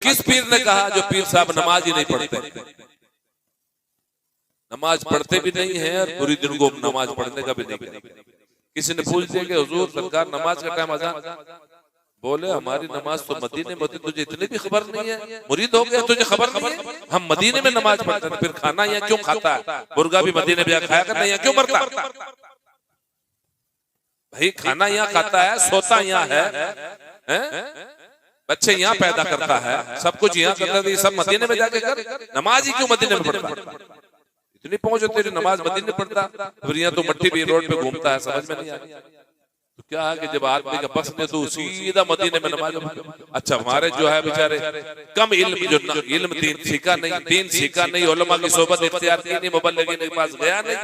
किस पीर ने कहा जो पीर साहब नमाज ही नहीं पढ़ते? नमाज पढ़ते भी नहीं है और पूरी दिन को नमाज पढ़ने का भी नहीं करते। किसी ने पूछ दिया कि हुजूर सरकार नमाज का टाइम अज़ान, बोले हमारी नमाज तो मदीने में, तुझे इतनी भी खबर नहीं है? मुरीद हो गया तुझे खबर नहीं है? हम मदीने में नमाज पढ़ते हैं, फिर खाना यहाँ क्यों खाता है? मुर्गा भी मदीने में खाया करना, यहाँ क्यों मरता? भाई खाना यहाँ खाता है, सोता यहाँ है, बच्चे यहाँ पैदा करता है, सब कुछ यहाँ करता है, सब मदीने में जाके कर, नमाज ही क्यों मदीने में पढ़ता? इतनी पहुंच तेरी नमाज मदीने में पढ़ता, फिर यहाँ तो मट्टी भी रोड पे घूमता है, समझ में नहीं आता। तो क्या है कि जब आदमी का बस ने तो सीधा मदीने में नमाज। अच्छा हमारे जो है बेचारे कम इल्म, जो इल्म दीन सीखा नहीं, उलमा की सोबत इख्तियार की नहीं, मुबल्लिगीन के पास गया नहीं,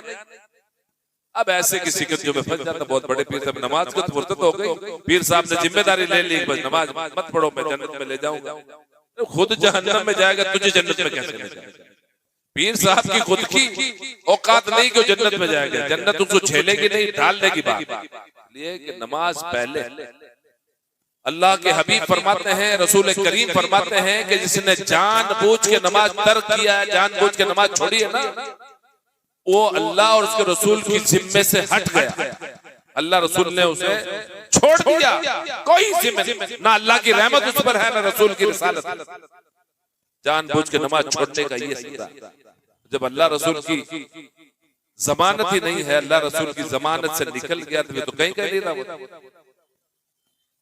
अब ऐसे किसी के जो में फंस जाता। बहुत बड़े पीर साहब नमाज को फुर्सत हो गई, पीर साहब ने जिम्मेदारी ले ली, बस नमाज मत पढ़ो, मैं जन्नत में ले जाऊंगा। खुद जहन्नम में जाएगा, तुझे जन्नत में कैसे ले जाएगा? पीर साहब की खुद की औकात नहीं कि जन्नत में जाएगा, जन्नत उसको छेलेगी नहीं, डालने की बात। इसलिए कि नमाज पहले। अल्लाह के हबीब फरमाते हैं, रसूल करीम फरमाते हैं कि जिसने जानबूझ के नमाज तर्क किया है, जानबूझ के नमाज छोड़ी है ना, वो अल्लाह और उसके रसूल की जिम्मे से हट गया। अल्लाह रसूल ने उसे छोड़ दिया, कोई जिम्मे नहीं, ना अल्लाह की रहमत उस पर है, ना रसूल की रिसालत। जानबूझ के नमाज छोड़ने का ये सीधा, जब अल्लाह रसूल की जमानत ही नहीं है, अल्लाह रसूल की जमानत से निकल गया तो कहीं कहीं नहीं रहा।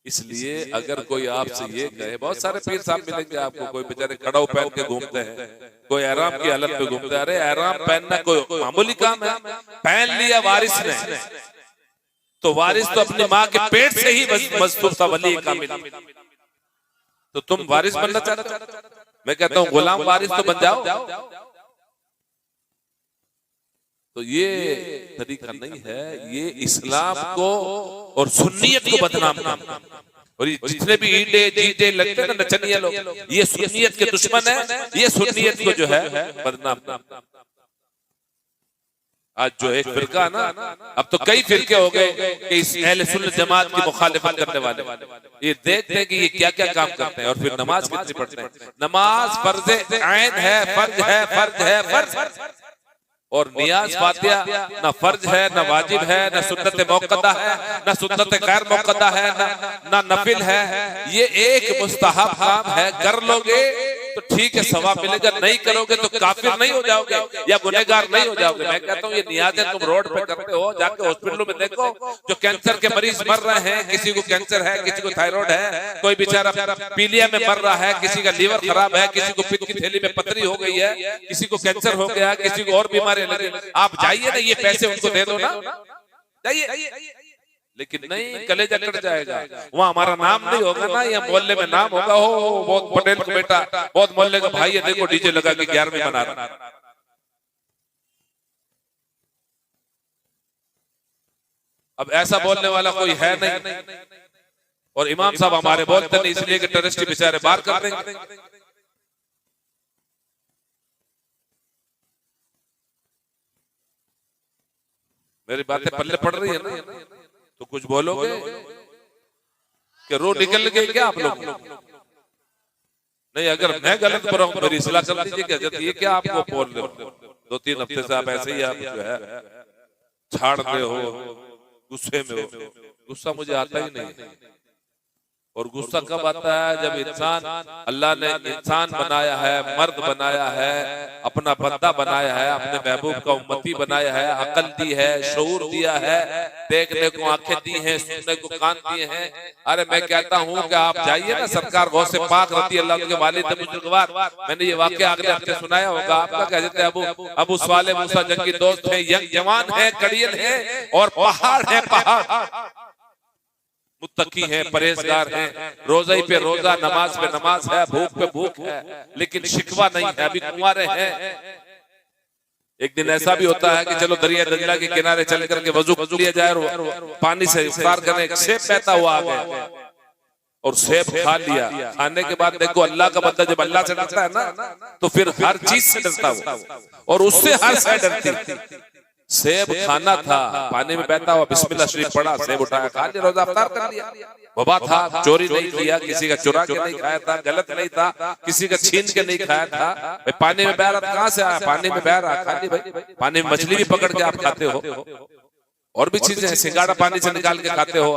इसलिए अगर कोई आपसे ये कहे, बहुत सारे पीर साहब मिलेंगे आपको, कोई बेचारे कड़ाऊ पहन के घूमते हैं, कोई एहराम की हालत में घूमते हैं। अरे एहराम पहनना कोई मामूली काम है? पहन लिया वारिस ने, तो वारिस तो अपनी माँ के पेट से ही मस्तूर था, वली कामिल। तो तुम वारिस बनना चाहते हो? मैं कहता हूँ गुलाम वारिस तो बन जाओ। तो ये तरीका नहीं है, ये इस्लाम को और सुन्नियत को बदनाम करना। और ये जितने भी ईंटे जीते लगते हैं ना नचनिया लोग, ये सुन्नियत के दुश्मन है, ये सुन्नियत को जो है बदनाम करना। आज जो एक फिरका ना, अब तो कई फिरके हो गए कि इस अहले सुन्नत जमात की मुखालिफत करने वाले, ये देखते हैं कि ये क्या क्या काम करते हैं और फिर नमाज कितनी पढ़ते हैं। नमाज फर्ज ऐन है, फर्ज और नियाज फातिहा ना फर्ज है, ना वाजिब है, ना सुन्नत मौक़दा है, ना सुन्नत गैर मौक़दा है, ना नफिल है। ये एक मुस्तहब काम है, कर लोगे तो ठीक है, सवाब मिलेगा, नहीं करोगे तो काफिर नहीं हो जाओगे या गुनहगार नहीं हो जाओगे। मैं कहता हूँ ये नियाज़ें तुम रोड पे करते हो, जाके हॉस्पिटलों में देखो, जो कैंसर के मरीज मर रहे हैं, किसी को कैंसर है, किसी को थायराइड है, कोई बेचारा पीलिया में मर रहा है, किसी का लीवर खराब है, किसी को पित्त की थैली में पथरी हो गई है, किसी को कैंसर हो गया, किसी को और बीमारी लगी। आप जाइए ना, ये पैसे उनको दे दो ना, जाइए। लेकिन नहीं, कलेजा कट जाएगा, वहाँ हमारा नाम नहीं होगा ना, या मोहल्ले में नाम होगा, हो बहुत पटेल का बेटा, बहुत मोहल्ले का भाई है, देखो डीजे लगा के 11वीं मना रहा। अब ऐसा बोलने वाला कोई है नहीं, और इमाम साहब हमारे बोलते नहीं, इसलिए कि टेररिस्ट बेचारे बाहर कर देंगे। मेरी बातें पल्ले पड़ रही है ना, तो कुछ बोलोगे कि रो निकल गए क्या आप लोग? नहीं, अगर मैं गलत कर रहा हूं मेरी इस्लाह कर दीजिए। ये क्या आपको बोल रहे हो? 2-3 हफ्ते से आप ऐसे ही आप जो है छाड़ रहे हो, गुस्से में हो। गुस्सा मुझे आता ही नहीं, और गुस्सा कब आता है? जब इंसान, अल्लाह ने इंसान बनाया है, मर्द बनाया है, अपना बंदा बनाया है, अपने महबूब का उम्मती बनाया है, अकल दी है, शऊर दिया है, देखने को आंखें दी हैं, सुनने को कान दिए हैं। अरे मैं कहता हूँ कि आप जाइए ना, सरकार गौ से पाक रती अल्लाह के वालिद बुजुर्गवार, मैंने ये वाकया अगले हफ्ते सुनाया होगा आपका, कह देते अबू स्वाले मूसा जंगी दोस्त है, यंग जवान है, कड़ियल है, और पहाड़ है, पहाड़ मुत्तकी हैं, परहेजगार हैं, रोजा ही पे रोजा, नमाज पे नमाज है, भूख पे भूख है, लेकिन शिकवा नहीं है, अभी कुंवारे हैं। एक दिन ऐसा भी होता है कि चलो दरिया दजला के किनारे चल करके वजू लिया जाए और पानी से इफ्तार करें, सेब बहता हुआ आ गया और सेब खा लिया। खाने के बाद देखो अल्लाह का बंदा जब अल्लाह से डरता है ना, तो फिर हर चीज से डरता हो, और उससे हर से डरती। सेब खाना था, पानी में बहता हुआ बिस्मिल्लाह शरीफ पढ़ा, सेब उठाया, खा लिया, रोजा अफ्तार कर लिया। वबा था, चोरी नहीं किया, किसी का चुरा के नहीं खाया था, गलत नहीं था, किसी का छीन के नहीं खाया था। भाई पानी में बह रहा था, कहां से आया? पानी में बह रहा, खा ली भाई। पानी में मछली भी पकड़ के आप खाते हो, और भी चीजें हैं, सिंगाड़ा पानी से निकाल के खाते हो,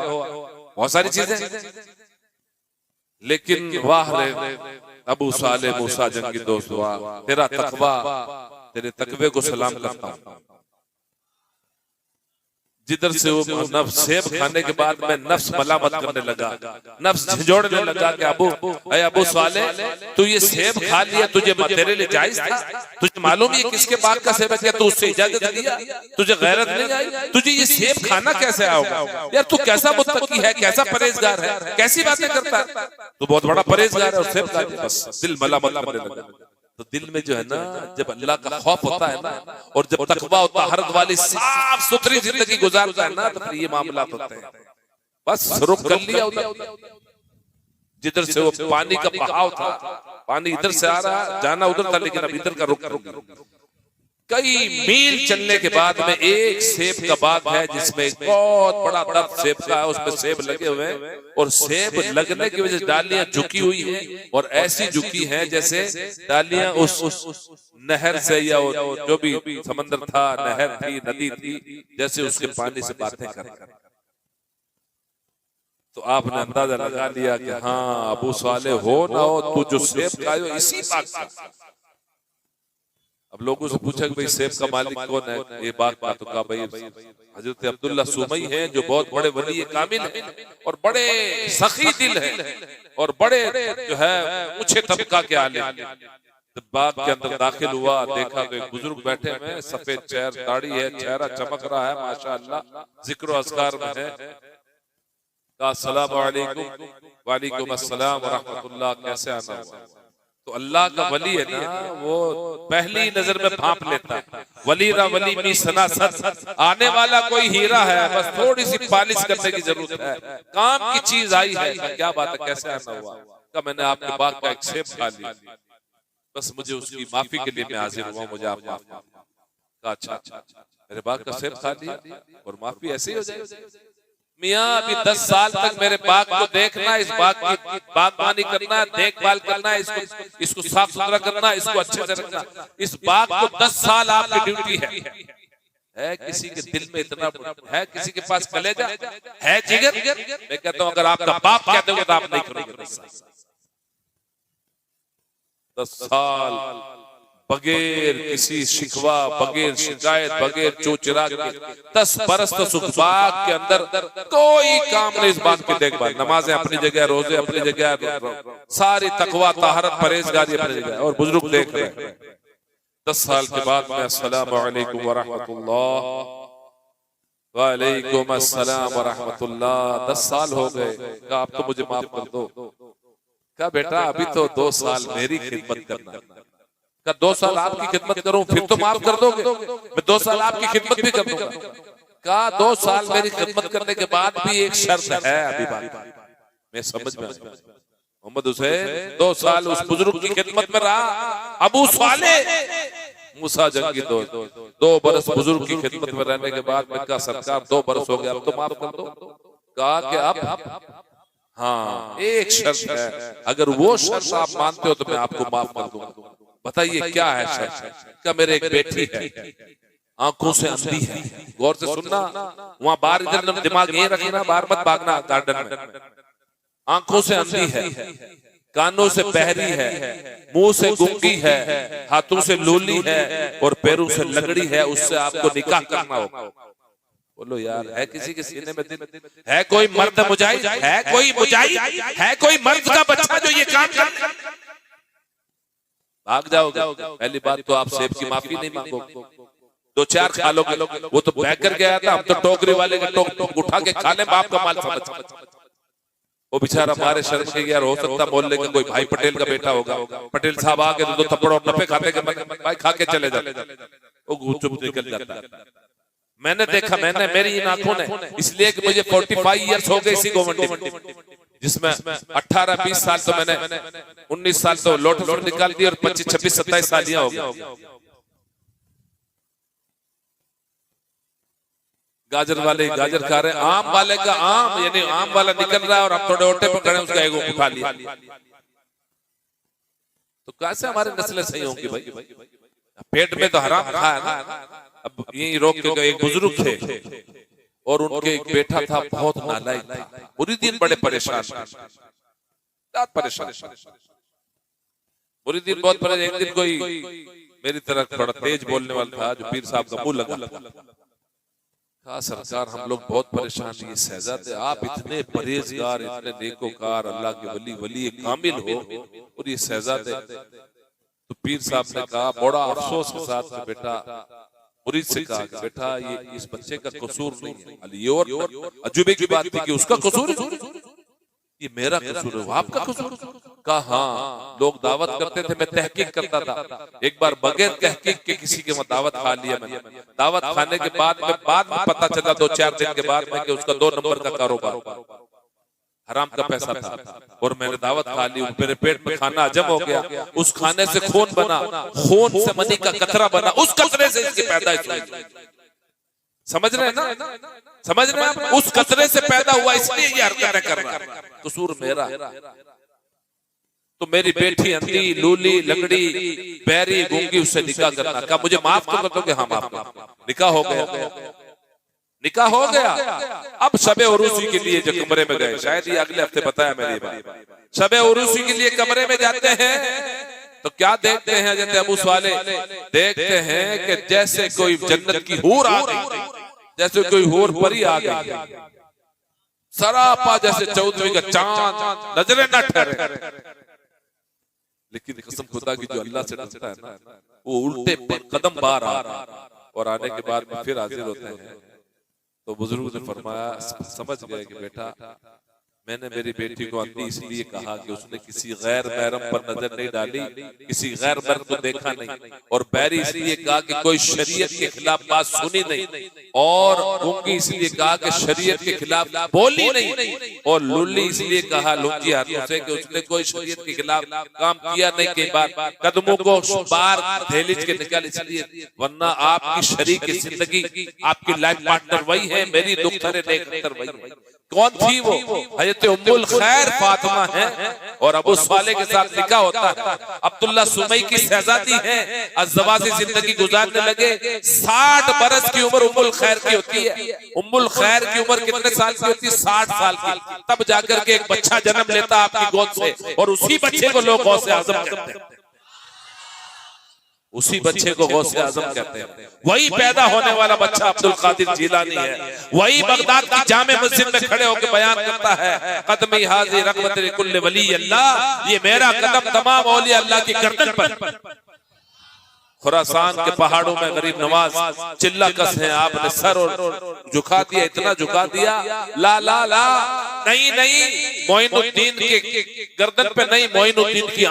बहुत सारी चीजें। लेकिन वाह रे अबू साले मूसा जंगी दोस्त, वाह तेरा तकवा, तेरे तकवे को सलाम करता हूं। जिधर से वो नफ्स सेब खाने के बाद में नफ्स मलामत करने लगा, नफ्स झिझोड़ने लगा कि अबू साले तू ये सेब खा लिया, तुझे तेरे लिए जायज था? तुझे मालूम है किसके बाग का सेब है? क्या तू उससे इजाजत लिया? तुझे गैरत नहीं आई? तुझे ये सेब खाना कैसे आएगा? यार तू कैसा मुत्तकी है, कैसा परहेजगार है, कैसी बातें करता है? तू बहुत बड़ा परहेजगार है और सेब खा लिया। बस दिल मलामत करने लगा। तो दिल में जो है ना, जब अल्लाह का खौफ होता है ना, और जब तकवा होता है, हरद वाली साफ सुथरी जिंदगी गुजारता है ना, तो फिर ये मामला होते हैं। बस रुक कर लिया उधर, जिधर से वो पानी का बहाव था, पानी इधर से आ रहा, जाना उधर था, लेकिन अब इधर का रुक कर कई मील चलने के बाद में एक सेब का बाग है, जिसमें एक बहुत बड़ा दर्द सेब का है, उसमें सेब लगे हुए हैं, और सेब लगने की वजह से डालियां झुकी हुई हैं, और ऐसी झुकी हैं जैसे डालियां उस नहर से या जो भी समंदर था, नहर थी, नदी थी, जैसे उसके पानी से बातें कर। तो आपने अंदाजा लगा लिया कि हाँ अबू साले हो ना हो, तू जो सेब खाए हो इसी बाग का। अब लोगों से पूछा कि भाई सेब का मालिक कौन है ये बाग का? तो कहा भाई हजरत अब्दुल्ला सुमई हैं, जो बहुत बड़े वली कामिल हैं और बड़े सखी दिल हैं और बड़े जो है ऊंचे तबका के आलिम। तो बाग के अंदर दाखिल हुआ, देखा कि बुजुर्ग बैठे हुए हैं, सफेद चेहरा, दाढ़ी है, चेहरा चमक रहा है माशाअल्लाह, जिक्र अस्कार में है। अस्सलाम वालेकुम। वालेकुम अस्सलाम व रहमतुल्लाह। कैसे आना हुआ? तो अल्लाह का वली है ना, वो पहली नजर में भांप लेता है। वली रा वली मी सना सत, आने वाला कोई हीरा है, बस थोड़ी सी पॉलिश करने की जरूरत है, काम की चीज आई है। क्या बात है, कैसे आना हुआ? का मैंने आपके बाग का एक सेब खा लिया, बस मुझे उसकी माफी के लिए मैं हाजिर हुआ, मुझे आप माफ कहा। अच्छा, मेरे बाग का सेब खा लिया और माफी ऐसे ही हो जाएगी? मियाँ अभी 10 साल तक मेरे बाग को देखना, इस बाग की बागबानी करना, देखभाल करना, इसको साफ सुथरा करना, इसको अच्छे से रखना। इस बाग को 10 साल आपकी ड्यूटी है। किसी के दिल में इतना है, किसी के पास कलेजा है, जिगर? मैं कहता हूँ अगर आपका बाप कहते हो तो आप नहीं करोगे। 10 साल बगैर किसी शिकवा, बगैर शिकायत, बगैर चोचरा के 10 बरस तो सुख बाग के अंदर कोई काम नहीं। इस बात की देखभाल, नमाजें अपनी जगह, रोजे अपनी जगह, सारी तकवा तहरत परहेजगारी अपनी जगह, और बुजुर्ग देख रहे हैं। 10 साल के बाद में अस्सलाम वालेकुम व रहमतुल्लाह, वालेकुम अस्सलाम व रहमतुल्लाह। 10 साल हो गए, कहा आप तो मुझे माफ कर दो। कहा बेटा अभी तो 2 साल मेरी खिदमत करना। 2 साल आपकी खिदमत करूं फिर तो माफ कर दोगे? मैं 2 साल आपकी खिदमत भी कर दूंगा। कहा 2 साल मेरी खिदमत करने के बाद भी एक शर्त है। अभी बात मैं समझ में मोहम्मद हुसैन 2 साल उस बुजुर्ग की खिदमत में रहा। अबू साले मूसा जंगी दोस्त 2 बरस बुजुर्ग की खिदमत में रहने के बाद मैं कहा सरकार 2 बरस हो गया, अब तो माफ कर दो। कहा कि अब हाँ एक शर्त है, अगर वो शर्त आप मानते हो तो मैं आपको माफ कर दूंगा। बताइए क्या है शर्त? क्या मेरे एक बेटी है, आंखों से अंधी है, गौर से सुनना, वहां बाहर इधर दिमाग यही रखना, बाहर मत भागना गार्डन में। आंखों से अंधी है, कानों से बहरी है, मुंह से गूंगी है, हाथों से लूली है और पैरों से लगड़ी है, उससे आपको निकाह करना होगा। बोलो यार है किसी के सीने में दिल? है कोई मर्द मुजाहिद? है कोई मुजाहिद? है कोई मर्द का बच्चा जो ये काम कर? भाग जाओगे। पहली बात तो आप सेब की माफी नहीं मांगोगे, 2-4 खा लोगे। वो तो बैग कर गया था, हम तो टोकरी वाले का टोक उठा के खा ले, बाप का माल समझ। वो बेचारा हमारे शर्म के यार, हो सकता मोहल्ले का कोई भाई पटेल का बेटा होगा, पटेल साहब आके 2 थप्पड़ और नफे खाते के भाई खा के चले जाते, वो चुप निकल जाता। मैंने देखा, मैंने मेरी इन आंखों ने, इसलिए कि मुझे 45 ईयर्स हो गए इसी गवर्नमेंट में, जिसमें 18-20 साल तो मैंने 19 साल तो लोट निकाल दी और 25-26-27 साल हो गया। गाजर वाले गाजर खा रहे हैं, आम वाले का आम, यानी आम वाला निकल रहा है और हम थोड़े ओटे पर खड़े उसका एगो उठा लिया। तो कैसे हमारे नस्लें सही होंगी भाई? पेट में तो हराम था ना। अब यही रोक के एक बुजुर्ग थे और उनके एक बेटा था, बहुत नालायक था, पूरी दिन बड़े परेशान पूरी दिन बहुत परेशान। एक दिन कोई मेरी तरह थोड़ा तेज बोलने वाला था, जो पीर साहब का मुंह लगा, कहा सरकार हम लोग बहुत परेशान हैं, शहजादे आप इतने परहेजगार, इतने नेकोकार, अल्लाह के वली कामिल हो, और ये शहजादे। तो पीर साहब ने कहा बड़ा अफसोस के साथ कि बेटा, मुरीद से कहा कि बेटा ये इस बच्चे का कसूर नहीं है। ये और अजूबे की बात थी कि उसका कसूर है, ये मेरा कसूर है, आपका कसूर? कहा हाँ, लोग दावत करते थे, मैं तहकीक करता था। एक बार बगैर तहकीक के किसी के दावत खा लिया मैंने। दावत खाने के बाद में पता चला 2-4 दिन के बाद में कि उसका 2 नंबर का कारोबार, हराम का पैसा था, और मैंने दावत खा ली, मेरे पेट में खाना हजम हो गया, उस खाने से खून बना, खून से मनी का कतरा बना, उस कतरे से इसकी पैदाइश हुई। समझ रहे हैं ना? समझ रहे हैं? उस कतरे से पैदा हुआ, इसलिए ये हरकतें कर रहा है, कसूर मेरा। तो मेरी बेटी अंधी, लूली, लंगड़ी, बैरी, गूंगी, उससे निकाह करना। कहा मुझे माफ कर दोगे? हाँ माफ। निकाह हो गया, निकाह हो गया। अब शबे उरूसी के लिए जो कमरे में गए, शायद ये अगले हफ्ते बताया मेरी बात, शबे उरूसी के लिए कमरे में जाते हैं तो क्या देखते हैं हज़रत अबू साले? देखते हैं कि जैसे कोई जन्नत की हूर आ गई, जैसे कोई हूर परी आ गई, सरापा जैसे चौदहवीं का चांद, नजरें न ठहरे। लेकिन कसम खुदा की जो अल्लाह से डरता है ना, वो उल्टे कदम बार आ रहा, और आने के बाद में फिर हाजिर होते हैं। तो बुजुर्ग ने फरमाया, समझ गए कि बेटा मैंने मेरी बेटी को अंधी इसलिए कहा कि उसने किसी गैर महरम पर नजर नहीं डाली, किसी गैर मर्द को देखा नहीं, और बैरी इसलिए कहा कि कोई शरीयत के खिलाफ बात सुनी नहीं, और गूंगी इसलिए कहा कि शरीयत के खिलाफ बोली नहीं, और लुल्ली इसलिए कहा लुंगी हाथों से कि उसने कोई शरीयत के खिलाफ काम किया नहीं। कई बार कदमों को बार धेलिज के निकाल, इसलिए, वरना आपकी शरीक की जिंदगी, आपकी लाइफ पार्टनर वही है, मेरी दुख्तरे नेक वही है। कौन थी वो? हज़रत उम्मुल खैर फातिमा है, और अबू साले के साथ निकाह होता है। अब्दुल्ला सुमई की शहजादी है, अज़वाजी जिंदगी गुजारने लगे। 60 बरस की उम्र उम्मुल खैर की होती है। उम्मुल खैर की उम्र कितने साल की होती है? 60 साल की। तब जाकर के एक बच्चा जन्म लेता आपकी गोद से, और उसी बच्चे को लोग गौसे आज़म कहते हैं, उसी बच्चे को गौसे आज़म कहते हैं। वही पैदा होने वाला बच्चा अब्दुल कादिर जिलानी है। वही बगदाद की जामे मस्जिद में खड़े होकर बयान करता है, कदमी हाज़ी रहमत लिकुल्ल वली अल्लाह, ये मेरा कदम तमाम औलिया अल्लाह की गर्दन पर। खुरासान के पहाड़ों में गरीब नवाज चिल्ला कस है, आपने सर और झुका दिया, इतना झुका दिया, ला ला ला, नहीं नहीं, मोइनुद्दीन के गर्दन पे नहीं, मोइनुद्दीन की